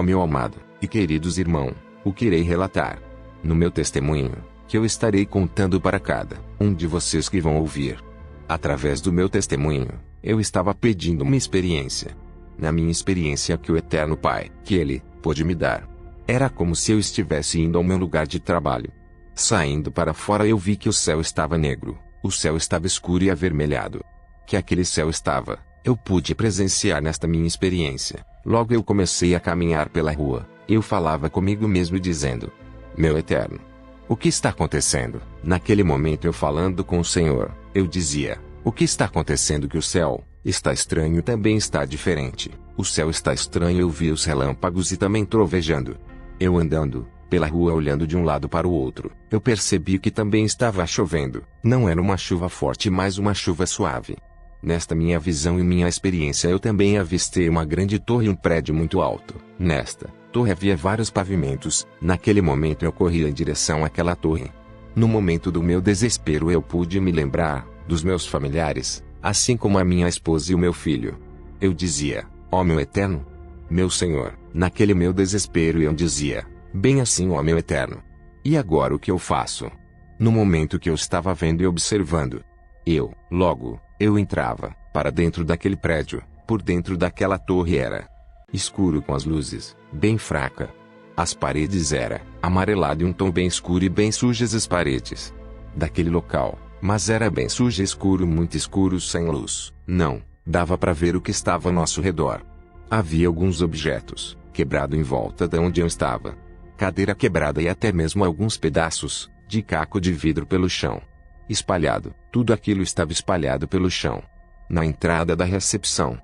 Ó meu amado e queridos irmão, o que irei relatar no meu testemunho, que eu estarei contando para cada um de vocês que vão ouvir. Através do meu testemunho, eu estava pedindo uma experiência. Na minha experiência que o Eterno Pai, que Ele pôde me dar, era como se eu estivesse indo ao meu lugar de trabalho. Saindo para fora eu vi que o céu estava negro, o céu estava escuro e avermelhado. Que aquele céu estava, eu pude presenciar nesta minha experiência. Logo eu comecei a caminhar pela rua, eu falava comigo mesmo dizendo: meu Eterno, o que está acontecendo? Naquele momento eu falando com o Senhor, eu dizia: o que está acontecendo que o céu está estranho, também está diferente. O céu está estranho, eu vi os relâmpagos e também trovejando. Eu andando pela rua olhando de um lado para o outro, eu percebi que também estava chovendo. Não era uma chuva forte, mas uma chuva suave. Nesta minha visão e minha experiência eu também avistei uma grande torre e um prédio muito alto. Nesta torre havia vários pavimentos. Naquele momento eu corri em direção àquela torre. No momento do meu desespero eu pude me lembrar dos meus familiares, assim como a minha esposa e o meu filho. Eu dizia: ó meu Eterno, meu Senhor. Naquele meu desespero eu dizia: bem assim, ó meu Eterno. E agora o que eu faço? No momento que eu estava vendo e observando, eu entrava para dentro daquele prédio. Por dentro daquela torre era escuro com as luzes bem fraca. As paredes era amarelado e um tom bem escuro e bem sujas as paredes daquele local. Mas era bem sujo e escuro, muito escuro, sem luz. Não dava para ver o que estava ao nosso redor. Havia alguns objetos quebrados em volta de onde eu estava. Cadeira quebrada e até mesmo alguns pedaços de caco de vidro pelo chão. Espalhado, tudo aquilo estava espalhado pelo chão. Na entrada da recepção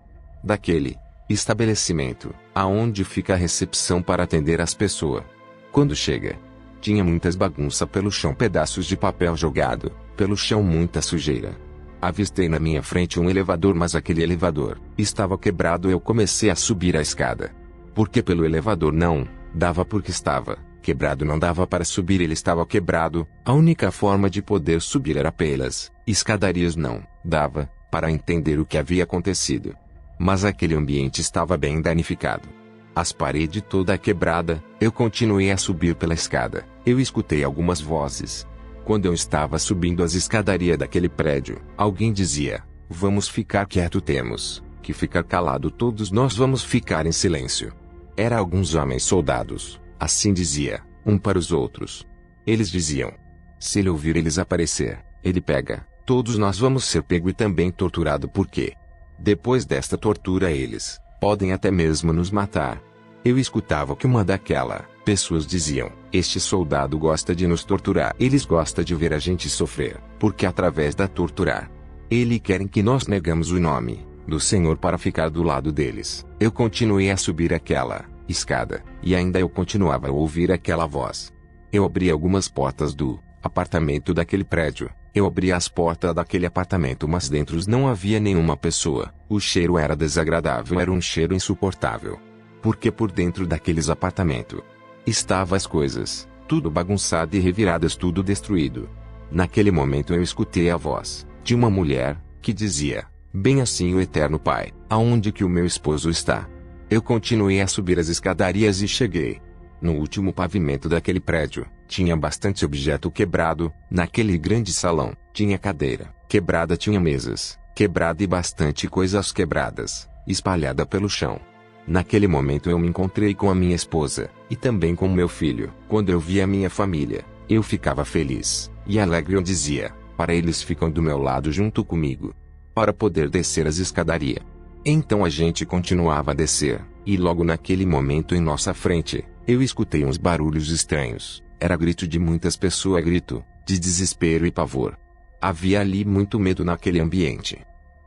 daquele estabelecimento, aonde fica a recepção para atender as pessoas. Quando chega, tinha muitas bagunça pelo chão, pedaços de papel jogado pelo chão, muita sujeira. Avistei na minha frente um elevador, mas aquele elevador estava quebrado. Eu comecei a subir a escada, porque pelo elevador não dava, porque estava quebrado, não dava para subir, ele estava quebrado. A única forma de poder subir era pelas escadarias, não dava para entender o que havia acontecido. Mas aquele ambiente estava bem danificado. As paredes toda quebrada. Eu continuei a subir pela escada. Eu escutei algumas vozes. Quando eu estava subindo as escadarias daquele prédio, alguém dizia: vamos ficar quieto, temos que ficar calado, todos nós vamos ficar em silêncio. Era alguns homens soldados, assim dizia, um para os outros. Eles diziam: se ele ouvir eles aparecer, ele pega, todos nós vamos ser pego e também torturado, porque depois desta tortura eles podem até mesmo nos matar. Eu escutava que uma daquelas pessoas diziam: este soldado gosta de nos torturar. Eles gostam de ver a gente sofrer, porque através da torturar, eles querem que nós negamos o nome do Senhor para ficar do lado deles. Eu continuei a subir aquela escada, e ainda eu continuava a ouvir aquela voz. Eu abri algumas portas do apartamento daquele prédio. Eu abri as portas daquele apartamento, mas dentro não havia nenhuma pessoa. O cheiro era desagradável, era um cheiro insuportável. Porque por dentro daqueles apartamentos estavam as coisas, tudo bagunçado e reviradas, tudo destruído. Naquele momento eu escutei a voz de uma mulher, que dizia: bem assim, o Eterno Pai, aonde que o meu esposo está? Eu continuei a subir as escadarias e cheguei no último pavimento daquele prédio. Tinha bastante objeto quebrado. Naquele grande salão, tinha cadeira quebrada, tinha mesas quebradas e bastante coisas quebradas, espalhada pelo chão. Naquele momento eu me encontrei com a minha esposa, e também com meu filho. Quando eu via a minha família, eu ficava feliz e alegre. Eu dizia para eles: ficam do meu lado junto comigo, para poder descer as escadarias. Então a gente continuava a descer, e logo naquele momento em nossa frente, eu escutei uns barulhos estranhos. Era grito de muitas pessoas, grito de desespero e pavor. Havia ali muito medo naquele ambiente.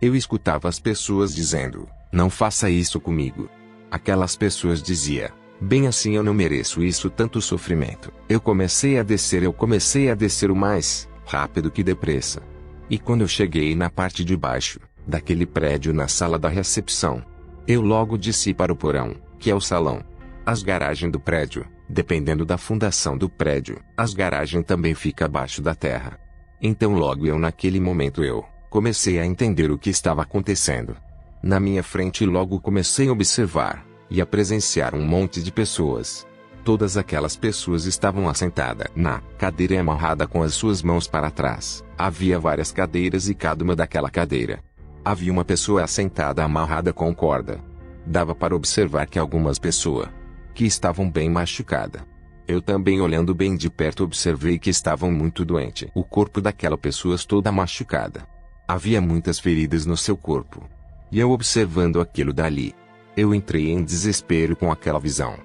Eu escutava as pessoas dizendo: não faça isso comigo. Aquelas pessoas diziam: bem assim, eu não mereço isso, tanto sofrimento. Eu comecei a descer o mais rápido que depressa. E quando eu cheguei na parte de baixo daquele prédio, na sala da recepção, eu logo desci para o porão, que é o salão. As garagens do prédio, dependendo da fundação do prédio, as garagens também ficam abaixo da terra. Então logo naquele momento eu comecei a entender o que estava acontecendo. Na minha frente logo comecei a observar ia presenciar um monte de pessoas. Todas aquelas pessoas estavam assentadas na cadeira e amarrada com as suas mãos para trás. Havia várias cadeiras e cada uma daquela cadeira havia uma pessoa assentada amarrada com corda. Dava para observar que algumas pessoas que estavam bem machucadas. Eu também, olhando bem de perto, observei que estavam muito doentes. O corpo daquela pessoa toda machucada. Havia muitas feridas no seu corpo. E eu, observando aquilo dali, eu entrei em desespero com aquela visão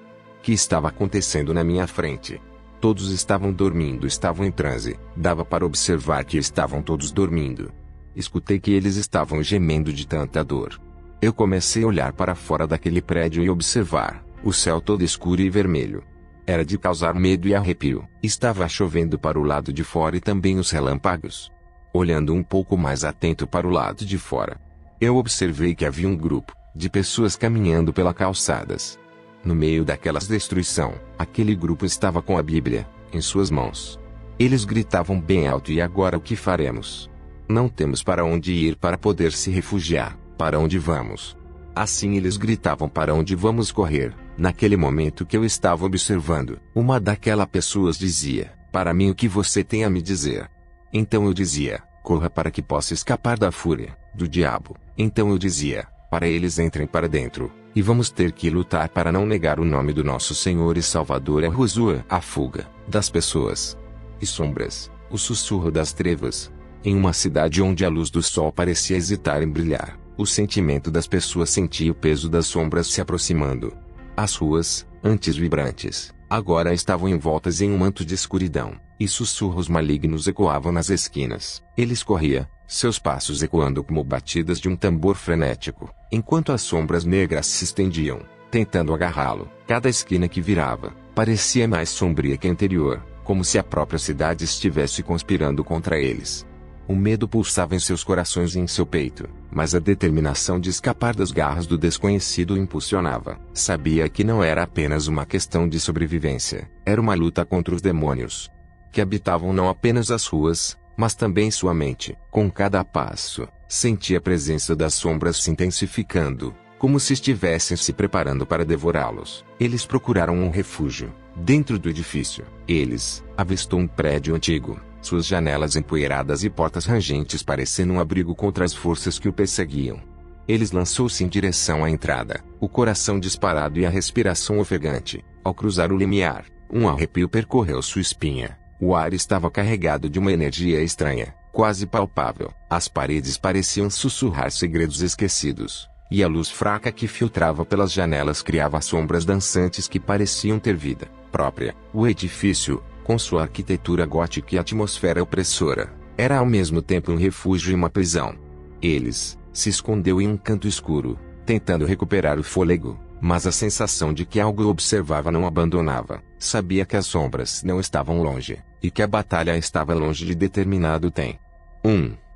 que estava acontecendo na minha frente. Todos estavam dormindo, estavam em transe. Dava para observar que estavam todos dormindo. Escutei que eles estavam gemendo de tanta dor. Eu comecei a olhar para fora daquele prédio e observar o céu todo escuro e vermelho. Era de causar medo e arrepio. Estava chovendo para o lado de fora e também os relâmpagos. Olhando um pouco mais atento para o lado de fora, eu observei que havia um grupo de pessoas caminhando pelas calçadas. No meio daquelas destruição, aquele grupo estava com a Bíblia em suas mãos. Eles gritavam bem alto: e agora o que faremos? Não temos para onde ir para poder se refugiar. Para onde vamos? Assim eles gritavam: para onde vamos correr? Naquele momento que eu estava observando, uma daquelas pessoas dizia: para mim, o que você tem a me dizer? Então eu dizia: corra para que possa escapar da fúria do diabo. Então eu dizia para eles: entrem para dentro, e vamos ter que lutar para não negar o nome do nosso Senhor e Salvador. É Rosua, a fuga das pessoas e sombras, o sussurro das trevas. Em uma cidade onde a luz do sol parecia hesitar em brilhar, o sentimento das pessoas sentia o peso das sombras se aproximando. As ruas, antes vibrantes, agora estavam envoltas em um manto de escuridão, e sussurros malignos ecoavam nas esquinas. Eles corriam, seus passos ecoando como batidas de um tambor frenético, enquanto as sombras negras se estendiam, tentando agarrá-lo. Cada esquina que virava parecia mais sombria que a anterior, como se a própria cidade estivesse conspirando contra eles. O medo pulsava em seus corações e em seu peito, mas a determinação de escapar das garras do desconhecido o impulsionava. Sabia que não era apenas uma questão de sobrevivência, era uma luta contra os demônios que habitavam não apenas as ruas, mas também sua mente. Com cada passo, sentia a presença das sombras se intensificando, como se estivessem se preparando para devorá-los. Eles procuraram um refúgio dentro do edifício. Eles avistou um prédio antigo, suas janelas empoeiradas e portas rangentes parecendo um abrigo contra as forças que o perseguiam. Eles lançou-se em direção à entrada, o coração disparado e a respiração ofegante. Ao cruzar o limiar, um arrepio percorreu sua espinha. O ar estava carregado de uma energia estranha, quase palpável. As paredes pareciam sussurrar segredos esquecidos, e a luz fraca que filtrava pelas janelas criava sombras dançantes que pareciam ter vida própria. O edifício, com sua arquitetura gótica e atmosfera opressora, era ao mesmo tempo um refúgio e uma prisão. Eles se escondeu em um canto escuro, tentando recuperar o fôlego, mas a sensação de que algo o observava não abandonava. Sabia que as sombras não estavam longe, e que a batalha estava longe de determinado tempo.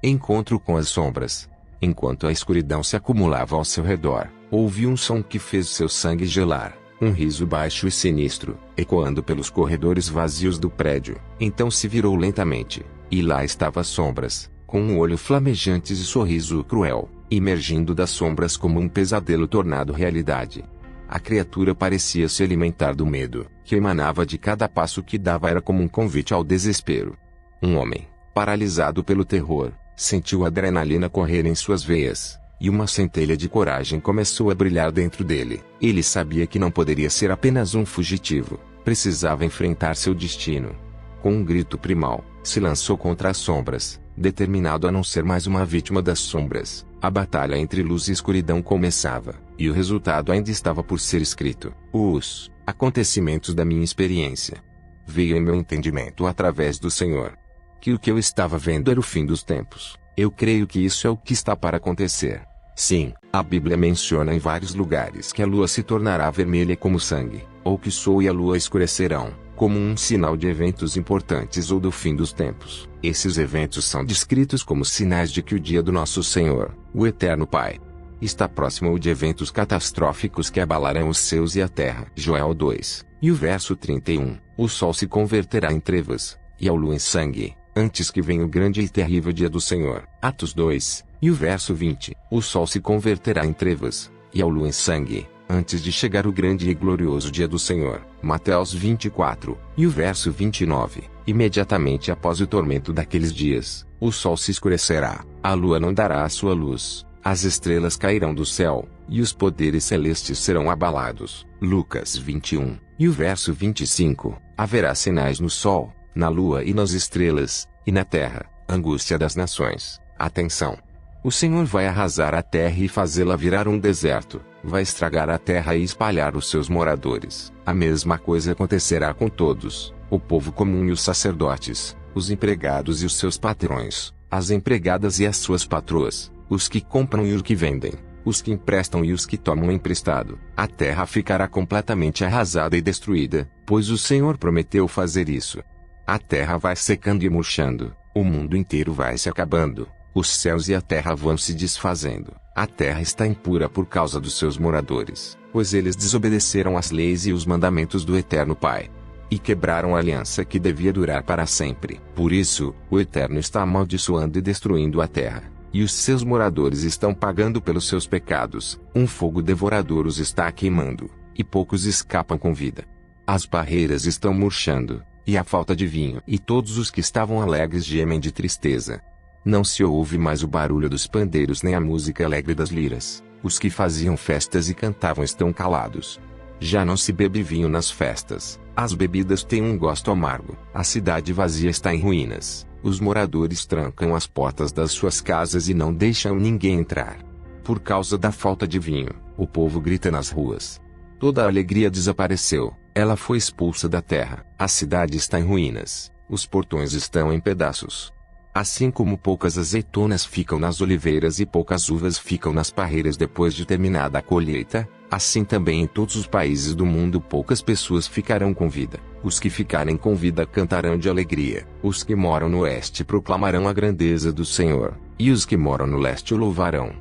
Encontro com as sombras. Enquanto a escuridão se acumulava ao seu redor, ouviu um som que fez seu sangue gelar. Um riso baixo e sinistro, ecoando pelos corredores vazios do prédio. Então se virou lentamente, e lá estavam as sombras, com um olho flamejante e sorriso cruel, emergindo das sombras como um pesadelo tornado realidade. A criatura parecia se alimentar do medo, que emanava de cada passo que dava. Era como um convite ao desespero. Um homem, paralisado pelo terror, sentiu a adrenalina correr em suas veias. E uma centelha de coragem começou a brilhar dentro dele. Ele sabia que não poderia ser apenas um fugitivo. Precisava enfrentar seu destino. Com um grito primal, se lançou contra as sombras, determinado a não ser mais uma vítima das sombras. A batalha entre luz e escuridão começava, e o resultado ainda estava por ser escrito. Os acontecimentos da minha experiência. Veio em meu entendimento através do Senhor que o que eu estava vendo era o fim dos tempos. Eu creio que isso é o que está para acontecer. Sim, a Bíblia menciona em vários lugares que a lua se tornará vermelha como sangue, ou que o sol e a lua escurecerão, como um sinal de eventos importantes ou do fim dos tempos. Esses eventos são descritos como sinais de que o dia do nosso Senhor, o Eterno Pai, está próximo ou de eventos catastróficos que abalarão os céus e a terra. Joel 2, e o verso 31, o sol se converterá em trevas, e a lua em sangue, antes que venha o grande e terrível dia do Senhor. Atos 2, e o verso 20, o sol se converterá em trevas, e a lua em sangue, antes de chegar o grande e glorioso dia do Senhor. Mateus 24, e o verso 29. Imediatamente após o tormento daqueles dias, o sol se escurecerá, a lua não dará a sua luz, as estrelas cairão do céu, e os poderes celestes serão abalados. Lucas 21, e o verso 25. Haverá sinais no sol, na lua e nas estrelas, e na terra, angústia das nações. Atenção! O Senhor vai arrasar a terra e fazê-la virar um deserto, vai estragar a terra e espalhar os seus moradores. A mesma coisa acontecerá com todos, o povo comum e os sacerdotes, os empregados e os seus patrões, as empregadas e as suas patroas, os que compram e os que vendem, os que emprestam e os que tomam emprestado. A terra ficará completamente arrasada e destruída, pois o Senhor prometeu fazer isso. A terra vai secando e murchando, o mundo inteiro vai se acabando. Os céus e a terra vão se desfazendo. A terra está impura por causa dos seus moradores, pois eles desobedeceram às leis e os mandamentos do Eterno Pai, e quebraram a aliança que devia durar para sempre. Por isso, o Eterno está amaldiçoando e destruindo a terra, e os seus moradores estão pagando pelos seus pecados. Um fogo devorador os está queimando, e poucos escapam com vida. As barreiras estão murchando, e a falta de vinho, e todos os que estavam alegres gemem de tristeza. Não se ouve mais o barulho dos pandeiros nem a música alegre das liras. Os que faziam festas e cantavam estão calados. Já não se bebe vinho nas festas. As bebidas têm um gosto amargo. A cidade vazia está em ruínas. Os moradores trancam as portas das suas casas e não deixam ninguém entrar. Por causa da falta de vinho, o povo grita nas ruas. Toda a alegria desapareceu. Ela foi expulsa da terra. A cidade está em ruínas. Os portões estão em pedaços. Assim como poucas azeitonas ficam nas oliveiras e poucas uvas ficam nas parreiras depois de terminada a colheita, assim também em todos os países do mundo poucas pessoas ficarão com vida. Os que ficarem com vida cantarão de alegria. Os que moram no oeste proclamarão a grandeza do Senhor, e os que moram no leste o louvarão.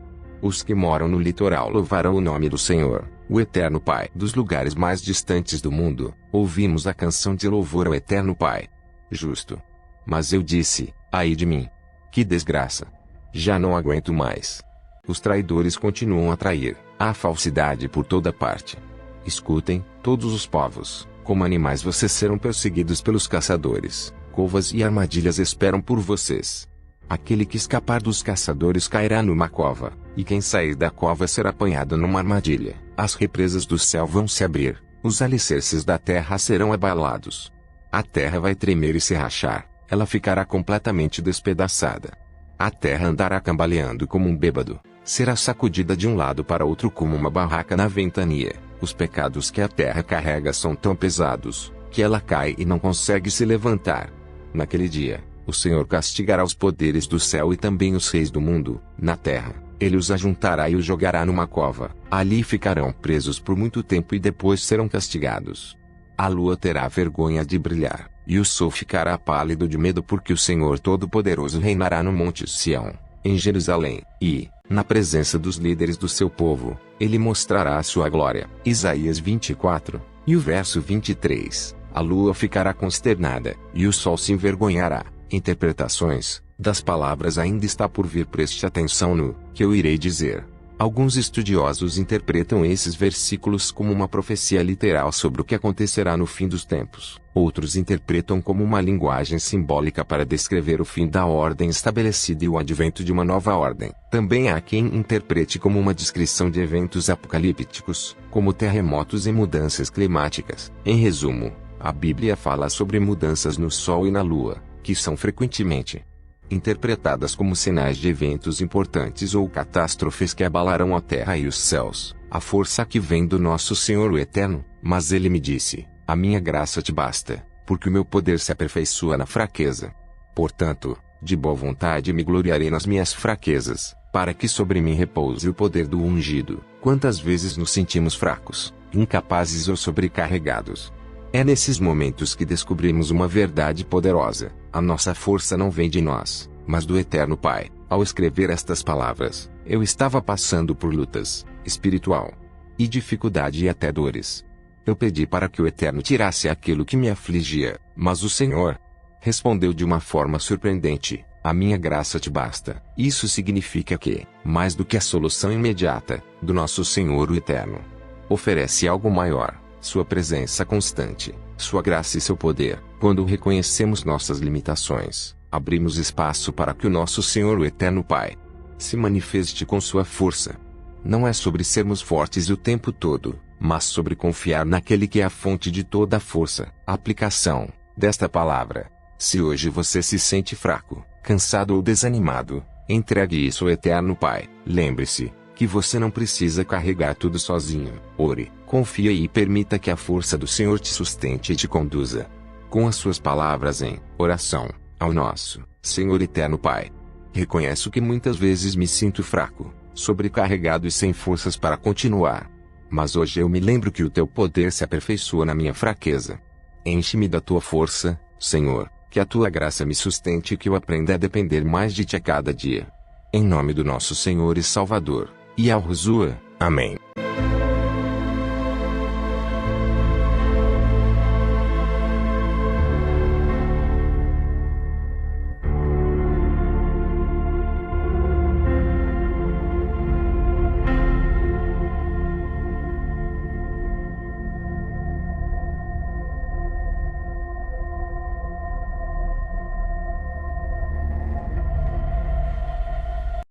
Os que moram no litoral louvarão o nome do Senhor, o Eterno Pai. Dos lugares mais distantes do mundo, ouvimos a canção de louvor ao Eterno Pai. Justo. Mas eu disse: ai de mim! Que desgraça! Já não aguento mais. Os traidores continuam a trair, há falsidade por toda parte. Escutem, todos os povos, como animais vocês serão perseguidos pelos caçadores, covas e armadilhas esperam por vocês. Aquele que escapar dos caçadores cairá numa cova, e quem sair da cova será apanhado numa armadilha. As represas do céu vão se abrir, os alicerces da terra serão abalados. A terra vai tremer e se rachar. Ela ficará completamente despedaçada. A terra andará cambaleando como um bêbado, será sacudida de um lado para outro como uma barraca na ventania. Os pecados que a terra carrega são tão pesados, que ela cai e não consegue se levantar. Naquele dia, o Senhor castigará os poderes do céu e também os reis do mundo, na terra. Ele os ajuntará e os jogará numa cova. Ali ficarão presos por muito tempo e depois serão castigados. A lua terá vergonha de brilhar, e o sol ficará pálido de medo porque o Senhor Todo-Poderoso reinará no Monte Sião, em Jerusalém, e, na presença dos líderes do seu povo, ele mostrará a sua glória. Isaías 24, e o verso 23, a lua ficará consternada, e o sol se envergonhará. Interpretações das palavras ainda está por vir. Preste atenção no que eu irei dizer. Alguns estudiosos interpretam esses versículos como uma profecia literal sobre o que acontecerá no fim dos tempos. Outros interpretam como uma linguagem simbólica para descrever o fim da ordem estabelecida e o advento de uma nova ordem. Também há quem interprete como uma descrição de eventos apocalípticos, como terremotos e mudanças climáticas. Em resumo, a Bíblia fala sobre mudanças no Sol e na Lua, que são frequentemente interpretadas como sinais de eventos importantes ou catástrofes que abalarão a terra e os céus, a força que vem do nosso Senhor o Eterno. Mas ele me disse: a minha graça te basta, porque o meu poder se aperfeiçoa na fraqueza. Portanto, de boa vontade me gloriarei nas minhas fraquezas, para que sobre mim repouse o poder do ungido. Quantas vezes nos sentimos fracos, incapazes ou sobrecarregados? É nesses momentos que descobrimos uma verdade poderosa: a nossa força não vem de nós, mas do Eterno Pai. Ao escrever estas palavras, eu estava passando por lutas espiritual e dificuldade e até dores. Eu pedi para que o Eterno tirasse aquilo que me afligia, mas o Senhor respondeu de uma forma surpreendente: a minha graça te basta. Isso significa que, mais do que a solução imediata, do nosso Senhor o Eterno, oferece algo maior, sua presença constante, sua graça e seu poder. Quando reconhecemos nossas limitações, abrimos espaço para que o nosso Senhor, o Eterno Pai, se manifeste com sua força. Não é sobre sermos fortes o tempo todo, mas sobre confiar naquele que é a fonte de toda a força. Aplicação desta palavra: se hoje você se sente fraco, cansado ou desanimado, entregue isso ao Eterno Pai. Lembre-se que você não precisa carregar tudo sozinho. Ore, confie e permita que a força do Senhor te sustente e te conduza. Com as suas palavras em oração ao nosso Senhor Eterno Pai. Reconheço que muitas vezes me sinto fraco, sobrecarregado e sem forças para continuar. Mas hoje eu me lembro que o teu poder se aperfeiçoa na minha fraqueza. Enche-me da tua força, Senhor, que a tua graça me sustente e que eu aprenda a depender mais de ti a cada dia. Em nome do nosso Senhor e Salvador, Yahushua. Amém.